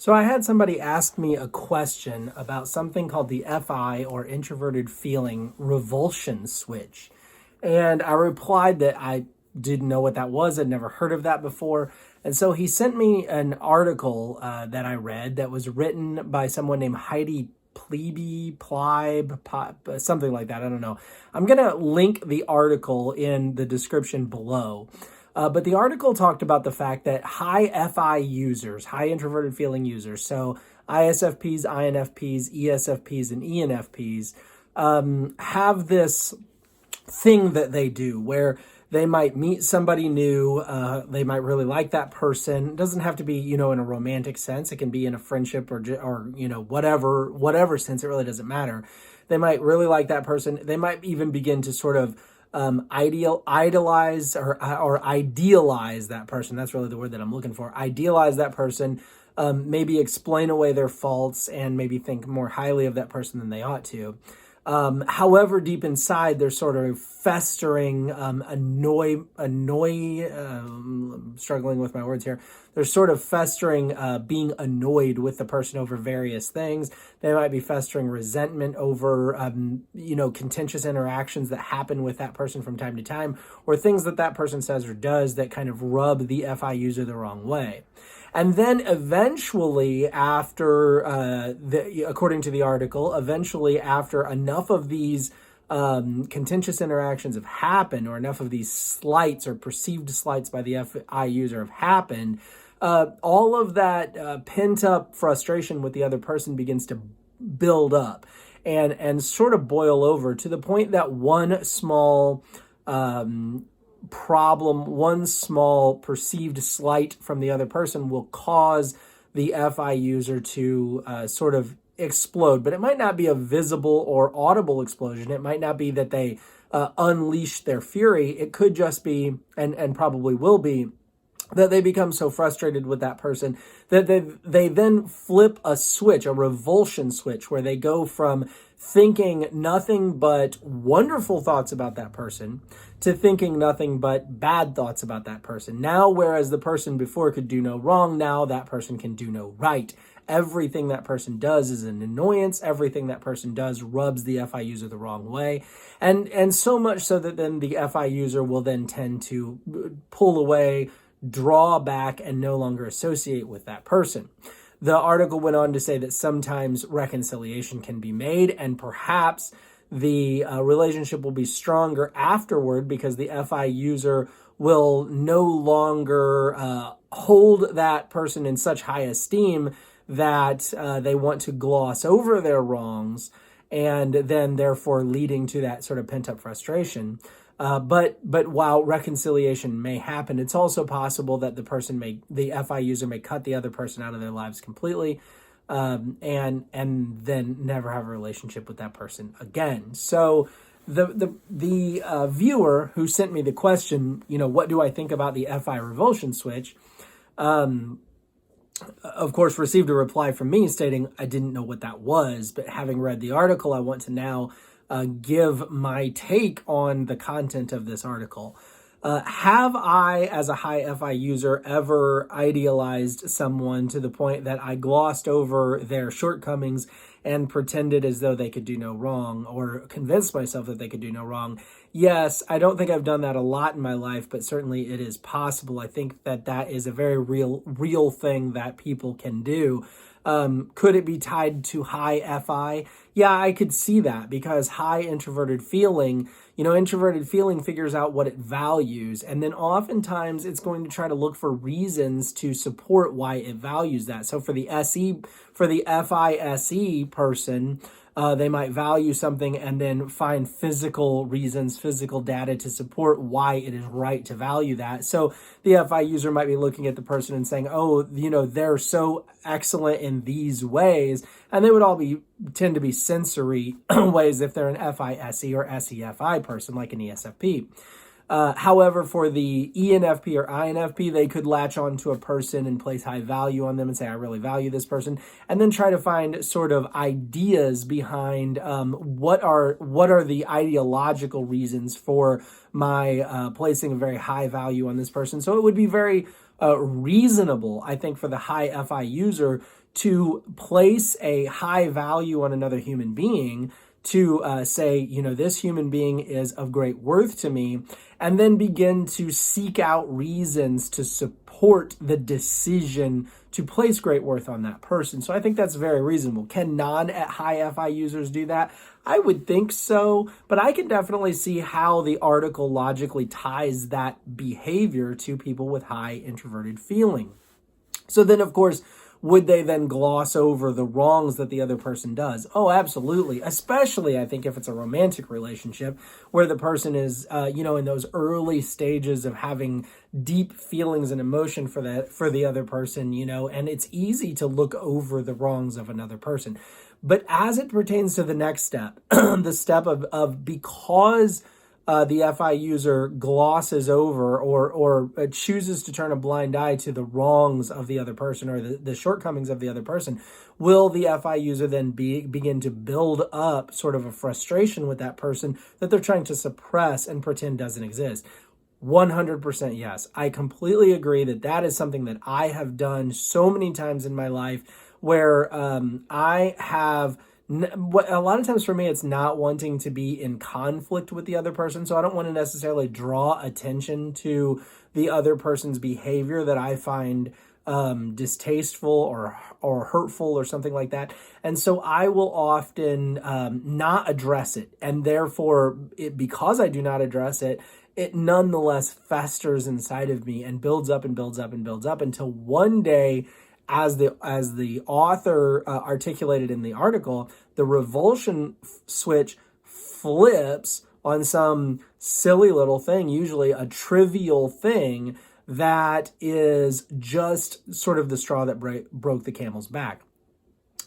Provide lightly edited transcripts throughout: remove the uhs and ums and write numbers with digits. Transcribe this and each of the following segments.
So I had somebody ask me a question about something called the FI, or Introverted Feeling Revulsion Switch. And I replied that I didn't know what that was. I'd never heard of that before. And so he sent me an article that I read that was written by someone named Heidi something like that. I don't know. I'm going to link the article in the description below. But the article talked about the fact that high FI users, high introverted feeling users, so ISFPs, INFPs, ESFPs, and ENFPs, have this thing that they do where they might meet somebody new. They might really like that person. It doesn't have to be, in a romantic sense. It can be in a friendship or whatever sense. It really doesn't matter. They might really like that person. They might even begin to sort of idolize or idealize that person. That's really the word that I'm looking for. Idealize that person, maybe explain away their faults, and maybe think more highly of that person than they ought to. However, deep inside, they're sort of festering, struggling with my words here. They're sort of festering, being annoyed with the person over various things. They might be festering resentment over, contentious interactions that happen with that person from time to time, or things that that person says or does that kind of rub the FI user the wrong way. And then eventually after, according to the article, after enough of these contentious interactions have happened, or enough of these slights or perceived slights by the FI user have happened, all of that pent up frustration with the other person begins to build up and sort of boil over to the point that one small problem, one small perceived slight from the other person will cause the FI user to sort of explode. But it might not be a visible or audible explosion. It might not be that they unleash their fury. It could just be, and probably will be, that they become so frustrated with that person that they then flip a switch, a revulsion switch, where they go from thinking nothing but wonderful thoughts about that person to thinking nothing but bad thoughts about that person. Now, whereas the person before could do no wrong, now that person can do no right. Everything that person does is an annoyance. Everything that person does rubs the FI user the wrong way. And so much so that then the FI user will then tend to pull away, draw back, and no longer associate with that person. The article went on to say that sometimes reconciliation can be made, and perhaps the relationship will be stronger afterward because the FI user will no longer hold that person in such high esteem that they want to gloss over their wrongs, and then therefore leading to that sort of pent-up frustration. But while reconciliation may happen, it's also possible that the FI user may cut the other person out of their lives completely, and then never have a relationship with that person again. So the viewer who sent me the question, what do I think about the FI revulsion switch? Of course, received a reply from me stating I didn't know what that was, but having read the article, I want to now give my take on the content of this article. Have I, as a high FI user, ever idealized someone to the point that I glossed over their shortcomings and pretended as though they could do no wrong, or convinced myself that they could do no wrong? Yes, I don't think I've done that a lot in my life, but certainly it is possible. I think that is a very real thing that people can do. Could it be tied to high FI? Yeah, I could see that, because high introverted feeling figures out what it values, and then oftentimes it's going to try to look for reasons to support why it values that. So for the FISE person, they might value something and then find physical reasons, physical data to support why it is right to value that. So the FI user might be looking at the person and saying, oh, they're so excellent in these ways. And they would all tend to be sensory ways if they're an FISE or SEFI person, like an ESFP. However, for the ENFP or INFP, they could latch on to a person and place high value on them and say, I really value this person, and then try to find sort of ideas behind what are the ideological reasons for my placing a very high value on this person. So it would be very reasonable, I think, for the high FI user to place a high value on another human being, to say, this human being is of great worth to me, and then begin to seek out reasons to support the decision to place great worth on that person. So I think that's very reasonable. Can non-high FI users do that? I would think so, but I can definitely see how the article logically ties that behavior to people with high introverted feeling. So then, of course, would they then gloss over the wrongs that the other person does? Oh, absolutely. Especially, I think, if it's a romantic relationship where the person is, in those early stages of having deep feelings and emotion for the other person, and it's easy to look over the wrongs of another person. But as it pertains to the next step, the step of because the FI user glosses over or chooses to turn a blind eye to the wrongs of the other person or the shortcomings of the other person, will the FI user then begin to build up sort of a frustration with that person that they're trying to suppress and pretend doesn't exist? 100% yes. I completely agree that is something that I have done so many times in my life, where I have... A lot of times for me, it's not wanting to be in conflict with the other person. So I don't want to necessarily draw attention to the other person's behavior that I find distasteful or hurtful or something like that. And so I will often not address it. And therefore, because I do not address it, it nonetheless festers inside of me and builds up and builds up and builds up until one day, as the author articulated in the article, the revulsion switch flips on some silly little thing, usually a trivial thing, that is just sort of the straw that broke the camel's back.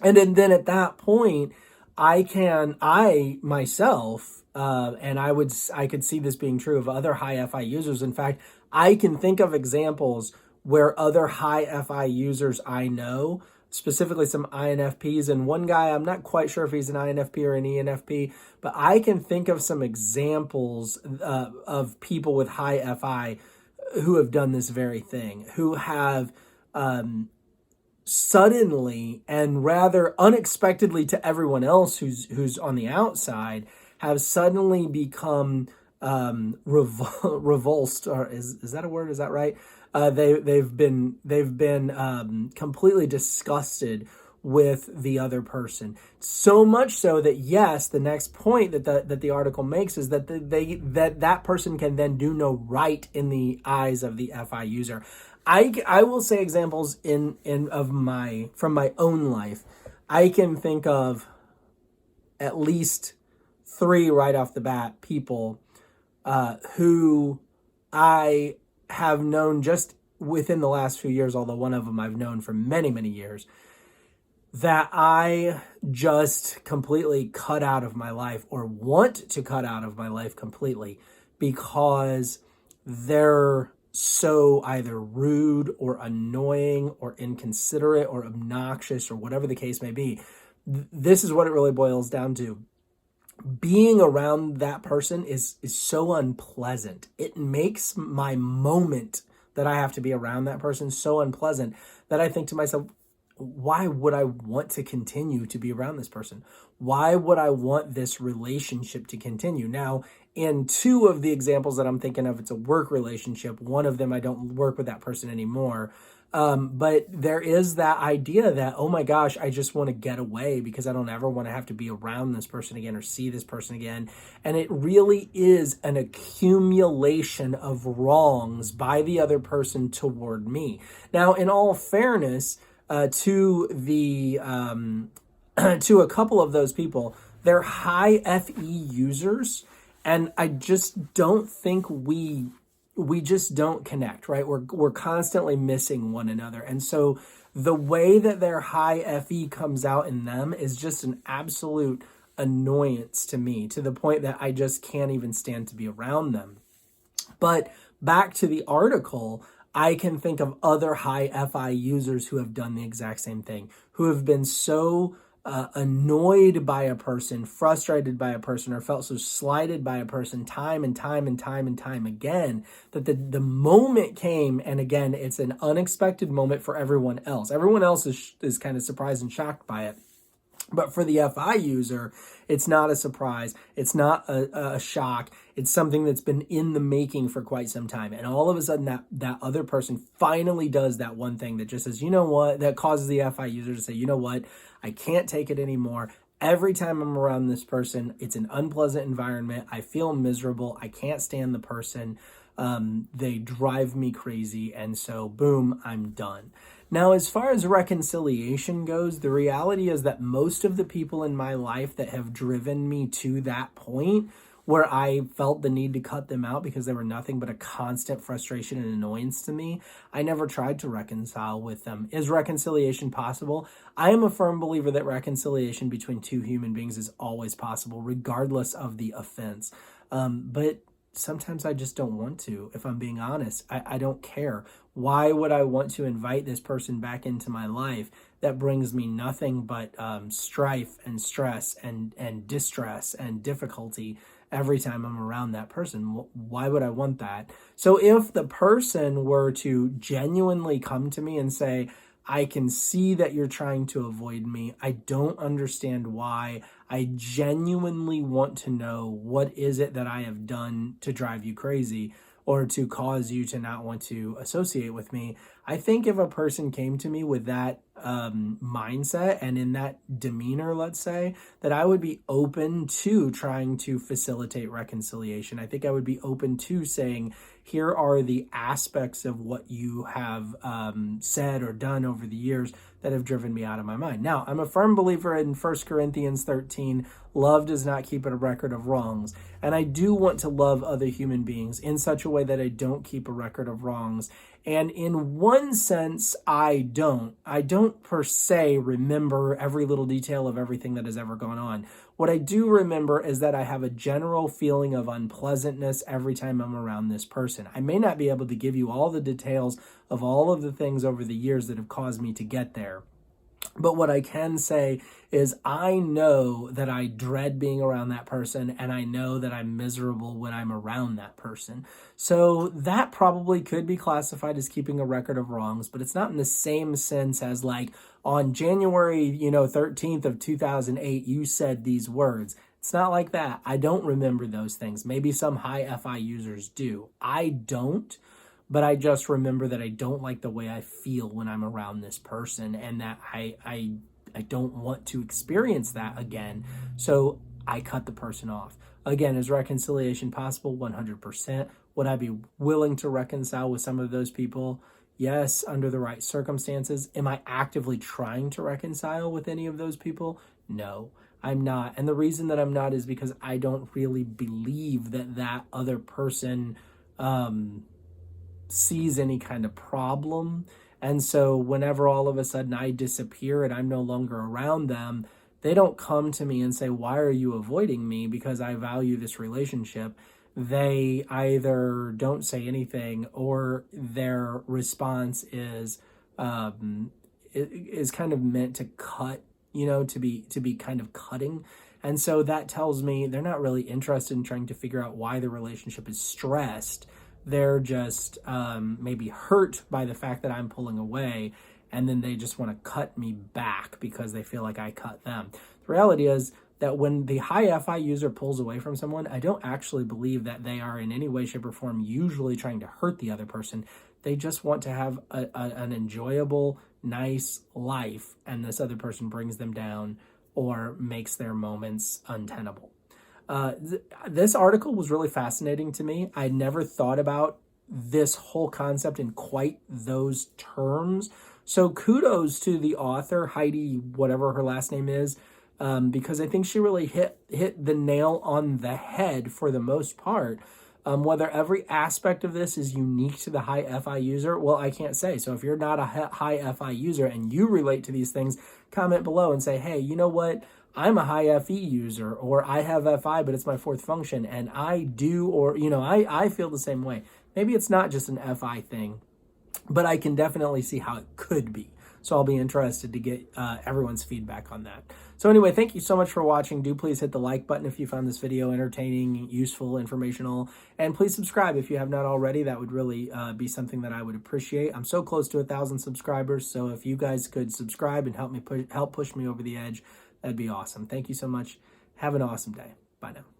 And then at that point, I myself, and I could see this being true of other high FI users. In fact, I can think of examples where other high FI users I know, specifically some INFPs, and one guy, I'm not quite sure if he's an INFP or an ENFP, but I can think of some examples of people with high FI who have done this very thing, who have suddenly and rather unexpectedly to everyone else who's on the outside, have suddenly become revulsed, or is that a word? Is that right? They've been completely disgusted with the other person. So much so that, yes, the next point that the article makes is that that person can then do no right in the eyes of the FI user. I will say examples from my own life. I can think of at least 3 right off the bat people who I have known just within the last few years, although one of them I've known for many, many years, that I just completely cut out of my life, or want to cut out of my life completely, because they're so either rude or annoying or inconsiderate or obnoxious or whatever the case may be. This is what it really boils down to. Being around that person is so unpleasant. It makes my moment that I have to be around that person so unpleasant that I think to myself, why would I want to continue to be around this person? Why would I want this relationship to continue? Now, in 2 of the examples that I'm thinking of, it's a work relationship. One of them, I don't work with that person anymore. But there is that idea that, oh my gosh, I just want to get away because I don't ever want to have to be around this person again or see this person again. And it really is an accumulation of wrongs by the other person toward me. Now, in all fairness, to a couple of those people, they're high FE users, and I just don't think we just don't connect, right? We're constantly missing one another. And so the way that their high FE comes out in them is just an absolute annoyance to me, to the point that I just can't even stand to be around them. But back to the article, I can think of other high FI users who have done the exact same thing, who have been so annoyed by a person, frustrated by a person, or felt so slighted by a person time and time and time and time again, that the moment came, and again, it's an unexpected moment for everyone else. Everyone else is kind of surprised and shocked by it. But for the FI user, it's not a surprise. It's not a shock. It's something that's been in the making for quite some time. And all of a sudden, that other person finally does that one thing that just says, you know what, that causes the FI user to say, you know what, I can't take it anymore. Every time I'm around this person, it's an unpleasant environment. I feel miserable. I can't stand the person. They drive me crazy. And so, boom, I'm done. Now, as far as reconciliation goes, the reality is that most of the people in my life that have driven me to that point where I felt the need to cut them out because they were nothing but a constant frustration and annoyance to me, I never tried to reconcile with them. Is reconciliation possible? I am a firm believer that reconciliation between two human beings is always possible, regardless of the offense. But sometimes I just don't want to, if I'm being honest. I don't care. Why would I want to invite this person back into my life that brings me nothing but strife and stress and distress and difficulty every time I'm around that person? Why would I want that? So if the person were to genuinely come to me and say, I can see that you're trying to avoid me. I don't understand why. I genuinely want to know, what is it that I have done to drive you crazy or to cause you to not want to associate with me? I think if a person came to me with that mindset and in that demeanor, let's say, that I would be open to trying to facilitate reconciliation. I think I would be open to saying, here are the aspects of what you have said or done over the years that have driven me out of my mind. Now, I'm a firm believer in 1 Corinthians 13, love does not keep a record of wrongs. And I do want to love other human beings in such a way that I don't keep a record of wrongs. And in one sense, I don't per se remember every little detail of everything that has ever gone on. What I do remember is that I have a general feeling of unpleasantness every time I'm around this person. I may not be able to give you all the details of all of the things over the years that have caused me to get there. But what I can say is I know that I dread being around that person, and I know that I'm miserable when I'm around that person. So that probably could be classified as keeping a record of wrongs, but it's not in the same sense as like on January, 13th of 2008, you said these words. It's not like that. I don't remember those things. Maybe some high FI users do. I don't. But I just remember that I don't like the way I feel when I'm around this person, and that I don't want to experience that again. So I cut the person off. Again, is reconciliation possible? 100%. Would I be willing to reconcile with some of those people? Yes, under the right circumstances. Am I actively trying to reconcile with any of those people? No, I'm not. And the reason that I'm not is because I don't really believe that other person sees any kind of problem. And so whenever all of a sudden I disappear and I'm no longer around them, they don't come to me and say, why are you avoiding me? Because I value this relationship. They either don't say anything, or their response is kind of meant to cut, to be kind of cutting. And so that tells me they're not really interested in trying to figure out why the relationship is stressed. They're just maybe hurt by the fact that I'm pulling away, and then they just want to cut me back because they feel like I cut them. The reality is that when the high FI user pulls away from someone, I don't actually believe that they are in any way, shape, or form usually trying to hurt the other person. They just want to have an enjoyable, nice life, and this other person brings them down or makes their moments untenable. This article was really fascinating to me. I never thought about this whole concept in quite those terms. So kudos to the author, Heidi, whatever her last name is, because I think she really hit the nail on the head for the most part. Whether every aspect of this is unique to the high FI user, well, I can't say. So if you're not a high FI user and you relate to these things, comment below and say, hey, you know what? I'm a high FE user, or I have FI, but it's my fourth function, and I do, or, I feel the same way. Maybe it's not just an FI thing, but I can definitely see how it could be. So I'll be interested to get everyone's feedback on that. So anyway, thank you so much for watching. Do please hit the like button if you found this video entertaining, useful, informational, and please subscribe if you have not already. That would really be something that I would appreciate. I'm so close to 1,000 subscribers, so if you guys could subscribe and help push me over the edge, that'd be awesome. Thank you so much. Have an awesome day. Bye now.